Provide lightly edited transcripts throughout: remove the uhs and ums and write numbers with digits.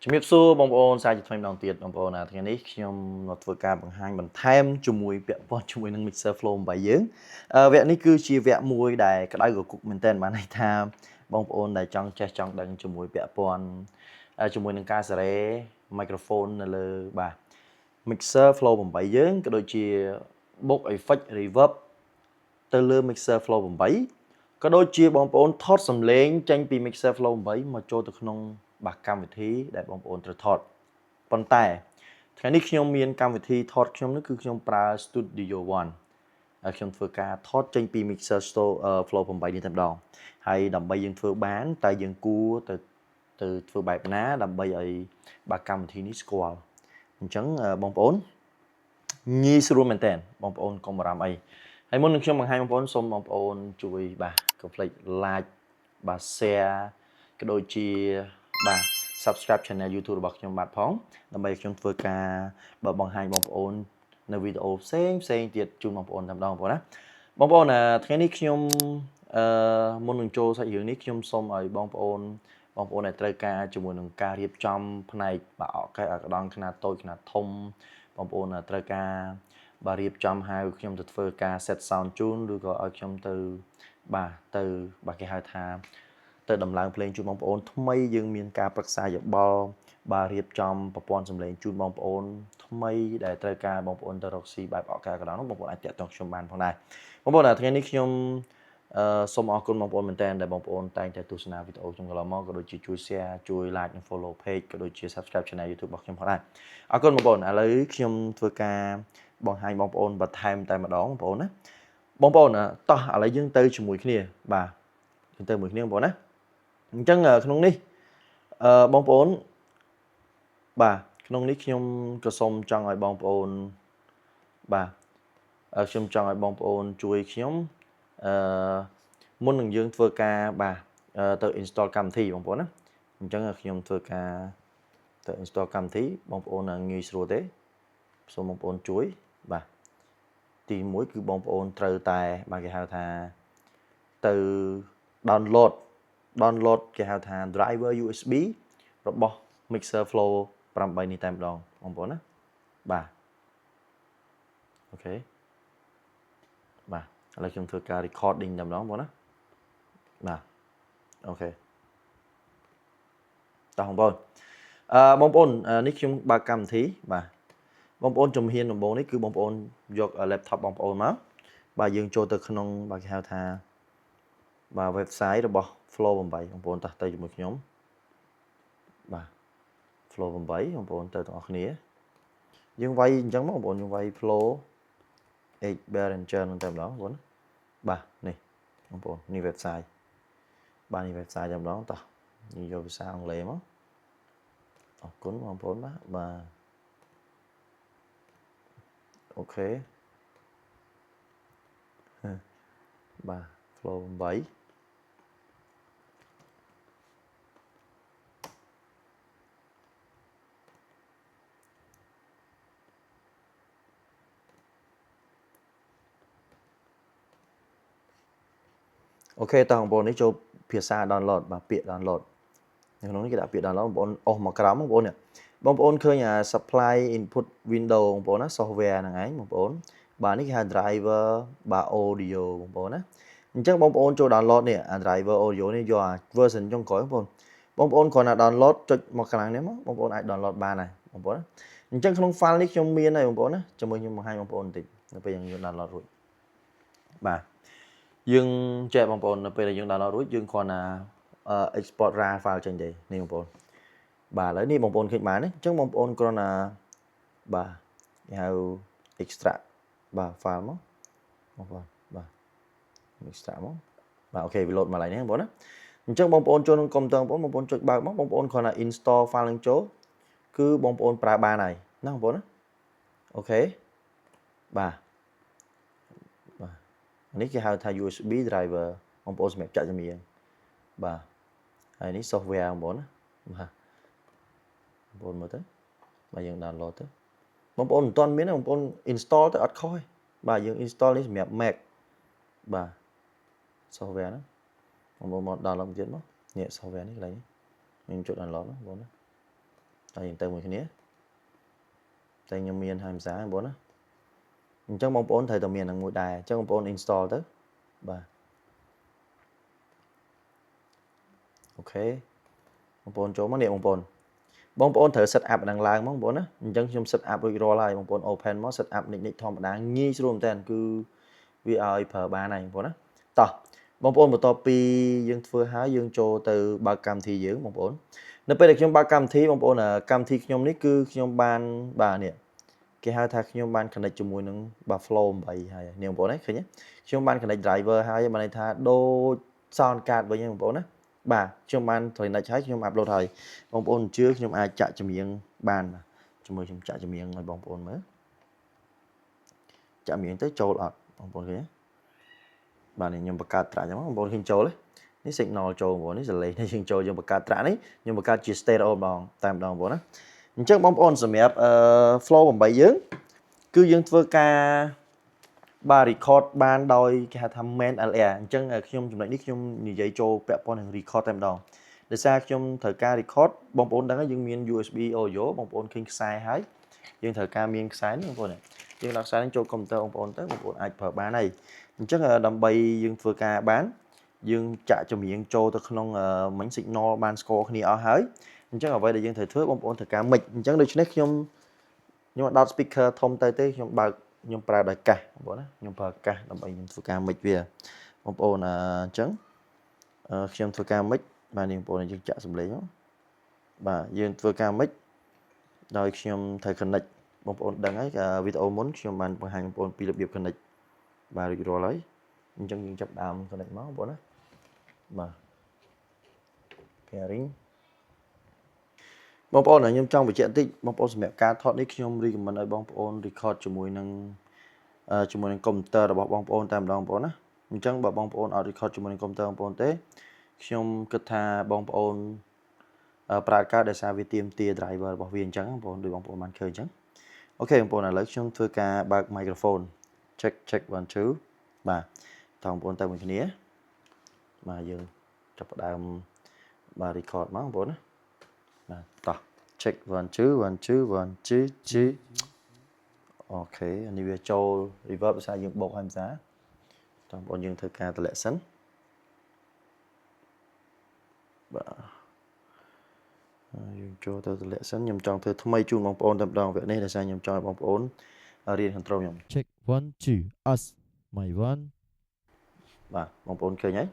ជំរាបសួរបងប្អូនសាជាថ្មីម្ដងទៀតបងប្អូនថ្ងៃនេះខ្ញុំមកធ្វើការបង្ហាញបន្ថែមជាមួយពាក់ព័ន្ធជាមួយនឹង Mixer Flow 8យើងវគ្គនេះគឺជាវគ្គមួយដែលក្តៅកគុកមែនទែនបានន័យថាបងប្អូនដែលចង់ចេះចង់ដឹងជាមួយពាក់ព័ន្ធជាមួយនឹងការសារ៉េ microphone នៅលើបាទ Mixer Flow 8យើងក៏ដូចជាបុក effect reverb ទៅលើ Mixer Flow 8ក៏ដូចជាបងប្អូនថតសំឡេងចេញពី Mixer Flow 8មកចូលទៅក្នុងបាទកម្មវិធីដែលបងប្អូនត្រូវថតប៉ុន្តែថ្ងៃនេះខ្ញុំមានកម្មវិធីថតខ្ញុំនោះគឺខ្ញុំប្រើ Studio One ហើយខ្ញុំធ្វើការថតចេញពី Mixer Flow 8នេះតែម្ដងហើយដើម្បីយើងធ្វើបានតែយើងគួរទៅធ្វើបែបណាដើម្បីឲ្យបាទកម្មវិធីនេះស្គាល់អញ្ចឹងបងប្អូនងាយស្រួលមែនតើបងប្អូនកុំបារម្ភអីហើយមុននឹងខ្ញុំបង្ហាញបងប្អូនសូមបងប្អូនជួយបាទកុំភ្លេច like បាទ share ក៏ដូចជាបាទ subscribe channel YouTube របស់ខ្ញុំបាទផងដើម្បីខ្ញុំធ្វើការបើបង្ហាញបងប្អូននៅវីដេអូផ្សេងទៀតជូនបងប្អូនតែម្ដងបងប្អូនណាបងប្អូនថ្ងៃនេះខ្ញុំមុននឹងចូលសាច់រឿងនេះខ្ញុំសូមឲ្យបងប្អូនដែលត្រូវការជាមួយនឹងការរៀបចំផ្នែកបាទអកេសកដងខ្នាតតូចខ្នាតធំបងប្អូនត្រូវការបាទរៀបចំហៅខ្ញុំទៅធ្វើការ set sound ជូនឬក៏ឲ្យខ្ញុំទៅបាទគេហៅថាទៅដំឡើងភ្លេងជូនបងប្អូនថ្មីយើងមានការប្រឹក្សាយោបល់បាទរៀបចំប្រព័ន្ធសំឡេងជូនបងប្អូនថ្មីដែលត្រូវការបងប្អូនទៅរកស៊ីបែបអកកណ្ដងនោះបងប្អូនអាចតាក់ទងខ្ញុំបានផងដែរបងប្អូនថ្ងៃនេះខ្ញុំសូមអរគុណបងប្អូនមែនតើដែលបងប្អូនតែងតែទស្សនាវីដេអូខ្ញុំកន្លងមកក៏ដូចជាជួយ share ជួយ like និង follow page ក៏ដូចជា subscribe channel YouTube របស់ខ្ញុំផងដែរអរគុណបងប្អូនឥឡូវខ្ញុំធ្វើការបង្ហាញបងប្អូនបន្ថែមតែម្ដងបងប្អូនណាបងប្អូនតោះឥឡូវយើងទៅជាមួយគ្នាបាទយើងទៅមួយគ្នាបងប្អូនណាអញ្ចឹងក្នុងនេះបងប្អូនបាទក្នុងនេះខ្ញុំក៏សូមចង់ឲ្យបងប្អូនបាទខ្ញុំចង់ឲ្យបងប្អូនជួយខ្ញុំមុននឹងយើងធ្វើការបាទទៅ install កម្មវិធីបងប្អូនណាអញ្ចឹងខ្ញុំធ្វើការទៅ install កម្មវិធីបងប្អូនងាយស្រួលទេសូមបងប្អូនជួយបាទទី1គឺបងប្អូនត្រូវតែបាទគេហៅថាទៅ download គេហៅថា driver USB របស់ Mixer Flow 8នេះតែម្ដងបងប្អូនណាបាទអូខេបាទឥឡូវខ្ញុំធ្វើការ recording តែម្ដងបងប្អូនណាបាទអូខេតោះបងប្អូនបងប្អូននេះខ្ញុំបើកកម្មវិធីបាទបងប្អូនជំហានដំបូងនេះគឺបងប្អូនយក laptop បងប្អូនមកបាទយើងចូលទៅក្នុងបាទគេហៅថាបាទ website របស់ Flow 8បងប្អូនតោះទៅជាមួយខ្ញុំបាទ Flow 8បងប្អូនទៅទាំងអស់គ្នាយើងវាយអញ្ចឹងមកបងប្អូនយើងវាយ Flow X Behringer នឹងតែម្ដងបងប្អូនបាទនេះបងប្អូននេះ website បាទនេះ website តែម្ដងតោះយើងយកភាសាអង់គ្លេសមកអរគុណបងប្អូនបាទអូខេបាទ Flow 8អូខេតោះបងប្អូននេះចូលភាសា download បាទពាក្យ download នៅក្នុងនេះគេដាក់ពាក្យ download បងប្អូនអស់មកក្រោមបងប្អូននេះបងប្អូនឃើញsupply input window បងប្អូនណា software ហ្នឹងឯងបងប្អូនបាទនេះគេហៅ driver បាទ audio បងប្អូនណាអញ្ចឹងបងប្អូនចូល download នេះ driver audio នេះយក version ចុងក្រោយបងប្អូនគ្រាន់តែ download ចុចមកខាងនេះមកបងប្អូនអាច download បានហើយបងប្អូនណាអញ្ចឹងក្នុង file នេះខ្ញុំមានហើយបងប្អូនណាជាមួយខ្ញុំបង្ហាញបងប្អូនបន្តិចនៅពេលយើង download រួចបាទយើងចែកបងប្អូននៅពេលដែលយើង download រួចយើងគ្រាន់តែ export RAW file ចេញទេនេះបងប្អូនបាទឥឡូវនេះបងប្អូនឃើញបានទេអញ្ចឹងបងប្អូនគ្រាន់តែបាទគេហៅ extract បាទ file មកបងប្អូនបាទ extract មកបាទអូខេវា load មកឡើងនេះបងប្អូនណាអញ្ចឹងបងប្អូនចូលក្នុងកុំព្យូទ័របងប្អូនចុចបើកមកបងប្អូនគ្រាន់តែ install file នឹងចូលគឺបងប្អូនប្រើបានហើយណាបងប្អូនណាអូខេបាទនេះគេហៅថា USB driver បងប្អូនសម្រាប់ចាក់ចម្រៀងបាទហើយនេះ software បងប្អូនណាបាទបងប្អូនមើលទៅបាទយើង download ទៅបងប្អូនមិនទាន់មានទេបងប្អូន install ទៅអត់ខុសទេបាទយើង install នេះសម្រាប់ Mac បាទ software ហ្នឹងបងប្អូនមក download ទៀតមកនេះ software នេះកន្លែងនេះខ្ញុំចុច download បងប្អូនណា តែយើងទៅមួយគ្នាតែខ្ញុំមានហើយភាសាបងប្អូនណាអញ្ចឹងបងប្អូនត្រូវតែមាននឹងមួយដែរអញ្ចឹងបងប្អូន install ទៅបាទអូខេបងប្អូនចូលមកនេះបងប្អូនត្រូវ set up ហ្នឹងឡើងមកបងប្អូនណាអញ្ចឹងខ្ញុំ set up រួចរាល់ហើយបងប្អូន open មក set up និចធម្មតាងាយស្រួលមែនតើគឺវាឲ្យប្រើបានហើយបងប្អូនណាតោះបងប្អូនបន្ទាប់ពីយើងធ្វើហើយយើងចូលទៅបើកកម្មវិធីយើងបងប្អូននៅពេលដែលខ្ញុំបើកកម្មវិធីបងប្អូនកម្មវិធីខ្ញុំនេះគឺខ្ញុំបានបាទនេះគេហៅថាខ្ញុំបាន connect ជាមួយនឹង Flow 8ហើយនេះបងប្អូនឃើញទេខ្ញុំបាន connect driver ហើយបានន័យថាដូច sound card វិញហ្នឹងបងប្អូនណាបាទខ្ញុំបាន connect ហើយខ្ញុំ upload ហើយបងប្អូនជឿខ្ញុំអាចចាក់ចម្រៀងបានជាមួយខ្ញុំចាក់ចម្រៀងឲ្យបងប្អូនមើលចាក់ចម្រៀងទៅចូលអត់បងប្អូនឃើញទេបាទនេះខ្ញុំបង្កើតត្រាក់អញ្ចឹងបងប្អូនឃើញចូលទេនេះ signal ចូលបងប្អូននេះសលេងនេះយើងចូលយើងបង្កើតត្រាក់នេះខ្ញុំបង្កើតជា stereo ម្ដងតែម្ដងបងប្អូនណាអញ្ចឹងបងប្អូនសម្រាប់flow 8យើងគឺយើងធ្វើការបាទ record បានដោយគេហៅថា main LR អញ្ចឹងខ្ញុំចំណុចនេះខ្ញុំនិយាយចូលពាក់ព័ន្ធនឹង record តែម្ដងដោយសារខ្ញុំត្រូវការ record បងប្អូនដឹងហើយយើងមាន USB audio បងប្អូនឃើញខ្សែហើយយើងត្រូវការមានខ្សែនេះបងប្អូនយើងដាក់ខ្សែនេះចូលកុំព្យូទ័របងប្អូនទៅបងប្អូនអាចប្រើបានហើយអញ្ចឹងដើម្បីយើងធ្វើការបានយើងចាក់ចម្រៀងចូលទៅក្នុងមិញ signal បានស្គាល់គ្នាអស់ហើយអញ្ចឹងអ្វីដែលយើងត្រូវធ្វើបងប្អូនត្រូវការ mic អញ្ចឹងដូច្នេះខ្ញុំអត់ដោត speaker ធំទៅទេខ្ញុំបើកខ្ញុំប្រើដោយកាសបងប្អូនណាខ្ញុំប្រើកាសដើម្បីខ្ញុំធ្វើការ mic វាបងប្អូនអញ្ចឹងខ្ញុំធ្វើការ mic បាទនេះបងប្អូនយើងចាក់សំឡេងមកបាទយើងធ្វើការ mic ដោយខ្ញុំត្រូវ connect បងប្អូនដឹងហើយវីដេអូមុនខ្ញុំបានបង្ហាញបងប្អូនពីរបៀប connect បាទរួចរាល់ហើយអញ្ចឹងយើងចាប់ដើម connect មកបងប្អូនណាបាទ pairing បងប្អូនខ្ញុំចង់បញ្ជាក់បន្តិចបងប្អូនសម្រាប់ការថតនេះខ្ញុំ recommend ឲ្យបងប្អូន record ជាមួយនឹងកុំព្យូទ័ររបស់បងប្អូនតែម្ដងបងប្អូនណាអញ្ចឹងបើបងប្អូនអត់ record ជាមួយនឹងកុំព្យូទ័របងប្អូនទេខ្ញុំគិតថាបងប្អូនប្រើការដោយសារវាទាមទារ driver របស់វាអញ្ចឹងបងប្អូនដូចបងប្អូនបានឃើញអញ្ចឹងអូខេបងប្អូនឥឡូវខ្ញុំធ្វើការបើក microphone check 1 2បាទតោះបងប្អូនទៅមួយគ្នាបាទយើងចាប់ផ្ដើមបាទ record មកបងប្អូនណាបាទតោះ check 1 2 1 2 1 2 2អូខេអានេះវាចូល reverb ដោយសារយើងបូកហើយភាសាតោះបងប្អូនយើងធ្វើការតម្លាក់សិនបាទយើងចូលទៅតម្លាក់សិនខ្ញុំចង់ធ្វើថ្មីជូនបងប្អូនតែម្ដងវគ្គនេះដោយសារខ្ញុំចង់ឲ្យបងប្អូនរៀន control ខ្ញុំ check 1 2 us my one បាទបងប្អូនឃើញហើយ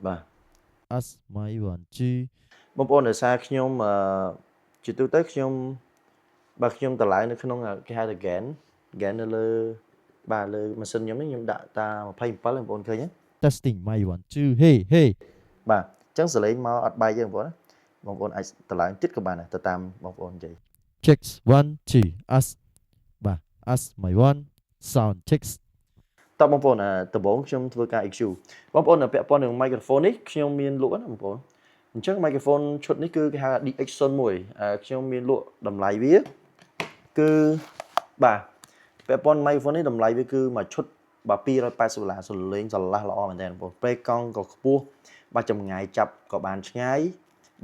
បាទ us my one 2បងប្អូនដោយសារខ្ញុំជាទូទៅខ្ញុំបើខ្ញុំតម្លើងនៅក្នុងគេហៅថា gain នៅលើបាទលើម៉ាស៊ីនខ្ញុំនេះខ្ញុំដាក់តា27បងប្អូនឃើញទេ testing my one 2 hey hey បាទអញ្ចឹងសលេងមកអត់បែកទេបងប្អូនណាបងប្អូនអាចតម្លើងទៀតក៏បានដែរទៅតាមបងប្អូននិយាយ checks 1 2 us បាទ us my one sound checks តើបងប្អូនដំបូងខ្ញុំធ្វើការ EQ បងប្អូនពាក់ព័ន្ធនឹង microphone នេះខ្ញុំមានលក់ណាបងប្អូនអញ្ចឹង microphone ឈុតនេះគឺគេហៅ DX01 ខ្ញុំមានលក់តម្លៃវាគឺបាទពាក់ព័ន្ធ microphone នេះតម្លៃវាគឺមួយឈុតបាទ$280សលេងស្រឡះល្អមែនទែនបងប្អូនពេលកង់ក៏ខ្ពស់បាទចម្ងាយចាប់ក៏បានឆ្ងាយ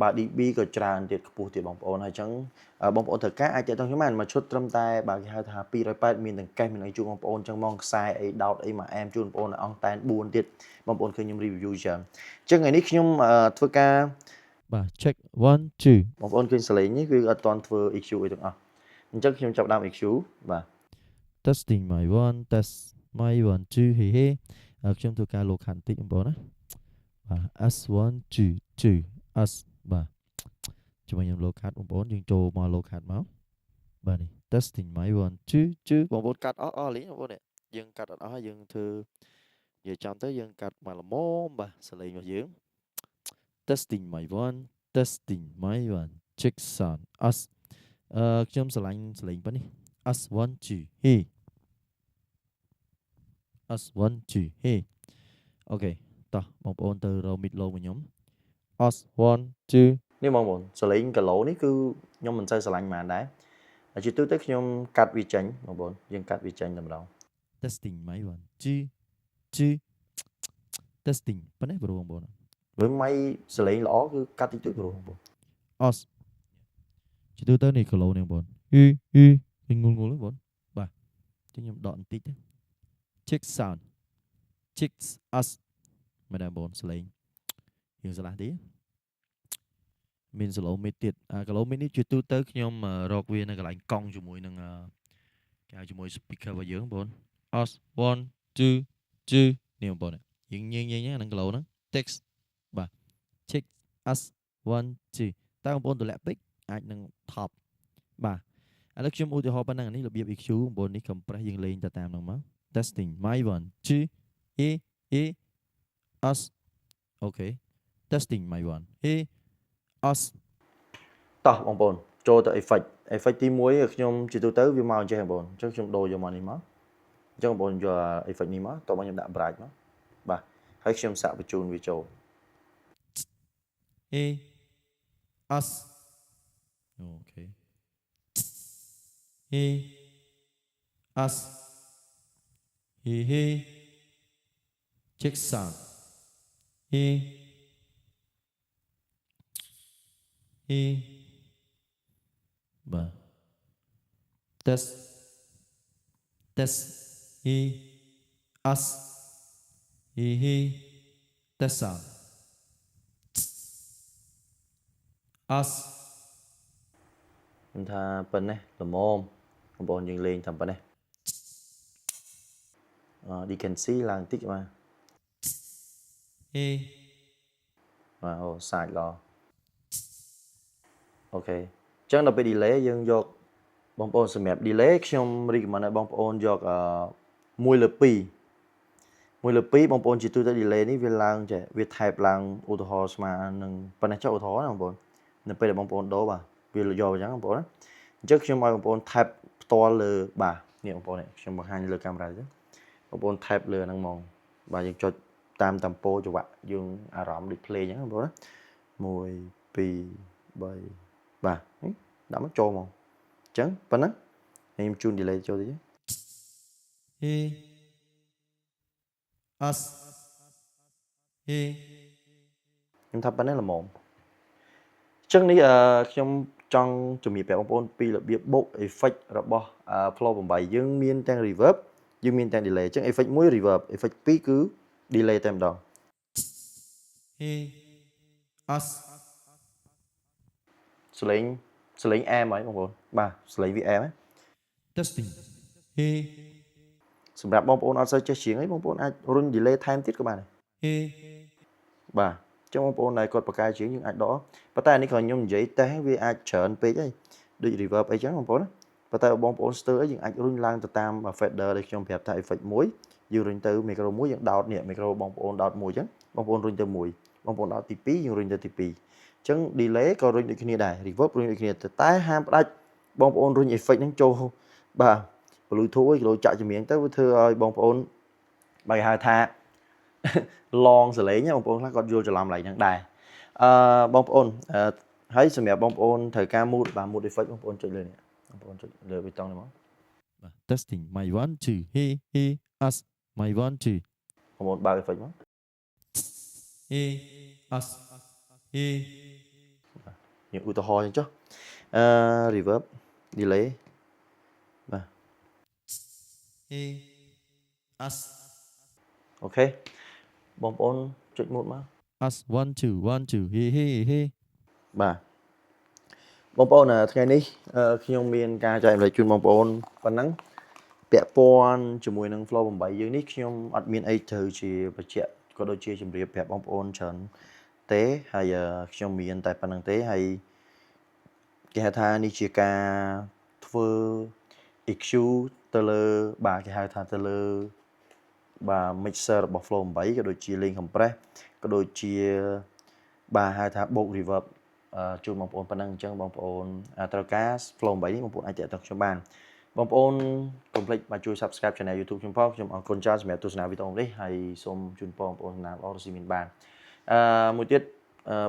បាទ dB ក៏ច្រើនទៀតខ្ពស់ទៀតបងប្អូនហើយអញ្ចឹងបងប្អូនត្រូវការអាចតេតខ្ញុំបានមួយឈុតត្រឹមតែបាទគេហៅថា280មានទាំងកេសមានអីជូនបងប្អូនអញ្ចឹងមកខ្សែអីដោតអីមួយអែមជូនបងប្អូនអង្គតែន4ទៀតបងប្អូនឃើញខ្ញុំ review ច្រើនអញ្ចឹងថ្ងៃនេះខ្ញុំធ្វើការបាទ check 1 2បងប្អូនឃើញសលេងនេះគឺអត់ទាន់ធ្វើ EQ អីទាំងអស់អញ្ចឹងខ្ញុំចាប់ដើម EQ បាទ testing my one test my one 2 hey hey ខ្ញុំធ្វើការលោកខាត់បន្តិចបងប្អូនណាបាទ us 1 2 2 us បាទជាមួយខ្ញុំលោកខាត់បងប្អូនយើងចូលមកលោកខាត់មកបាទនេះ testing my one 2 2បងប្អូនកាត់អស់លេងបងប្អូននេះយើងកាត់អត់អស់ហើយយើងធ្វើនិយាយចំទៅយើងកាត់មកល្មមបាទសលេងរបស់យើង testing my one testing my one check sound us ខ្ញុំឆ្លាញ់សលេងប៉ុណ្នេះ us 1 2 hey us 1 2 hey អូខេតោះបងប្អូនទៅរក mid low មកខ្ញុំ us 1 2នេះបងប្អូនសលេងគីឡូនេះគឺខ្ញុំមិនសូវស្រឡាញ់ប៉ុន្មានដែរជាទូទៅខ្ញុំកាត់វាចេញបងប្អូនយើងកាត់វាចេញតែម្ដង testing my one 2 testing ប៉ុណ្ណេះប្រូបងប្អូនព្រោះម៉ៃសលេងល្អគឺកាត់តិចតួចព្រោះបងប្អូន us chỉ tôi tới này cờ lô này bọn hi mình ngôn ngôn lắm bọn bà chứ nhầm đoạn tí thế check sound chicks us mà đàn bọn slang hiểu sao là tí mình sẽ lỗ mấy tiệt cái lỗ mấy ní chỉ tôi tới nhom mà rock viên này cái lạnh cong cho mùi nâng cái cho mùi speaker và dưỡng bọn us one two two nhiều bọn này những nhé nâng cái lỗ nó text bà check us one two tao bọn tụi laptop anh nâng top bà lúc chúng ưu tiên năng này là biệp EQ bọn này compress dừng lên ta tam nâng máu testing my one two us okay testing my one us តោះបងប្អូនចូលទៅ effect ទី1ខ្ញុំជាទូទៅវាមកអញ្ចឹងបងប្អូនអញ្ចឹងខ្ញុំដូរយកមកនេះមកអញ្ចឹងបងប្អូនយក effect នេះមកតោះមកខ្ញុំដាក់ bright មកបាទហើយខ្ញុំសាកបញ្ជូនវាចូល us okay us check sound bà test us test sound us ខ្ញុំថាប៉ុណ្ណេះល្មមបងប្អូនយើងលេងតាមប៉ុណ្ណេះdecancy ឡើងតិចបាទបាទអូសាច់ឡអូខេអញ្ចឹងដល់ពេល delay យើងយកបងប្អូនសម្រាប់ delay ខ្ញុំ recommend ឲ្យបងប្អូនយក1 លើ 2បងប្អូនជាទូទៅ delay នេះវាឡើងចេះវា type ឡើងឧទាហរណ៍ស្មើនឹងប៉ុណ្ណេះចុះឧទាហរណ៍ណាបងប្អូននៅពេលដែលបងប្អូនដូរបាទវាយកអញ្ចឹងបងប្អូនណាអញ្ចឹងខ្ញុំឲ្យបងប្អូន type ផ្ទាល់លើបាទនេះបងប្អូននេះខ្ញុំបង្ហាញលើកាមេរ៉ាទៅបងប្អូន type លើហ្នឹងហ្មងបាទយើងចុចតាម tempo ចង្វាក់យើងអារម្មណ៍ដូច play អញ្ចឹងបងប្អូនណា1 2 3បាទដាក់មកចូលមកអញ្ចឹងប៉ុណ្ណឹងខ្ញុំជូន delay ចូលតិចus ខ្ញុំថាប៉ុណ្ណេះល្មមអញ្ចឹងនេះខ្ញុំចង់ជំរាបប្រាប់បងប្អូនពីរបៀបបូក effect របស់ Flow 8យើងមានទាំង reverb យើងមានទាំង delay អញ្ចឹង effect 1 reverb effect 2គឺ delay តែម្ដងus សលេង am ហើយបងប្អូនបាទសលេង VM ហ្នឹង testing សម្រាប់បងប្អូនអត់សូវចេះច្រៀងអីបងប្អូនអាចរុញ delay ថែមទៀតក៏បានដែរបាទអញ្ចឹងបងប្អូនដែលគាត់បកកែច្រៀងយើងអាចដកប៉ុន្តែនេះក៏ខ្ញុំនិយាយតេស្តវាអាចច្រើនពេកហើយដូច reverb អីចឹងបងប្អូនណាប៉ុន្តែបងប្អូនស្ទើរអីយើងអាចរុញឡើងទៅតាម fader ដែលខ្ញុំប្រាប់ថា effect 1យើងរុញទៅ micro 1យើងដោតនេះ micro បងប្អូនដោត1អញ្ចឹងបងប្អូនរុញទៅ1បងប្អូនដោតទី2យើងរុញទៅទី2អញ្ចឹង delay ក៏រុញដូចគ្នាដែរ reverb រុញដូចគ្នាតែហាមផ្ដាច់បងប្អូនរុញ effect ហ្នឹងចូលបាទ Bluetooth ឯងគីឡូចាក់ចម្រៀងទៅវាធ្វើឲ្យបងប្អូនបើគេហៅថា long សលេងបងប្អូនខ្លះគាត់យល់ច្រឡំឡើងហ្នឹងដែរបងប្អូនហើយសម្រាប់បងប្អូនត្រូវការ mood បាទ mood effect បងប្អូនចុចលើនេះបងប្អូនចុចលើប៊ីតុងនេះមក testing my one two us my one two បងប្អូនបើក effect មក us យើងឧទាហរណ៍អញ្ចឹងចុះreverb delay បាទ us អូខេបងប្អូនចុច mood មក us one twoបាទបងប្អូនថ្ងៃនេះខ្ញុំមានការចែករំលែកជូនបងប្អូនប៉ុណ្ណឹងពាក់ព័ន្ធជាមួយនឹង Flow 8យើងនេះខ្ញុំអត់មានអីត្រូវជាបញ្ជាក់ក៏ដូចជាជម្រាបប្រាប់បងប្អូនច្រើនទេហើយខ្ញុំមានតែប៉ុណ្្នឹងទេហើយគេហៅថានេះជាការធ្វើ EQ ទៅលើបាទគេហៅថាទៅលើបាទ mixer របស់ Flow 8ក៏ដូចជាលេង compress ក៏ដូចជាបាទហៅថាបូក reverb ជូនបងប្អូនប៉ុណ្ណឹងអញ្ចឹងបងប្អូនត្រូវការ Flow 8នេះបងប្អូនអាចទាក់ទងខ្ញុំបានបងប្អូនកុំភ្លេចជួយ Subscribe Channel YouTube ខ្ញុំផងខ្ញុំអរគុណច្រើនសម្រាប់ទស្សនាវីដេអូនេះហើយសូមជូនពរបងប្អូនណាល្អរស់ស៊ីមានបានមួយទៀត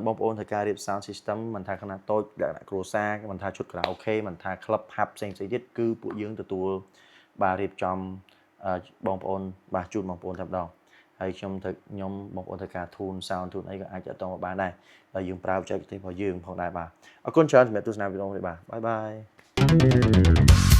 បងប្អូនត្រូវការរៀប sound system មិនថាຂະຫນາດតូចលក្ខណៈគ្រួសារមិនថាឈុត karaoke មិនថា club hub ផ្សេងៗទៀតគឺពួកយើងទទួលបាទរៀបចំបងប្អូនបាទជូនបងប្អូនតែម្ដង ហើយខ្ញុំទៅខ្ញុំបងប្អូនធ្វើការ tune sound tune អីក៏អាចតាក់ទងបានដែរហើយយើងប្រើបច្ចេកទេសរបស់យើងផងដែរបាទអរគុណច្រើនសម្រាប់ទស្សនាវីដេអូនេះបាទបាយបាយ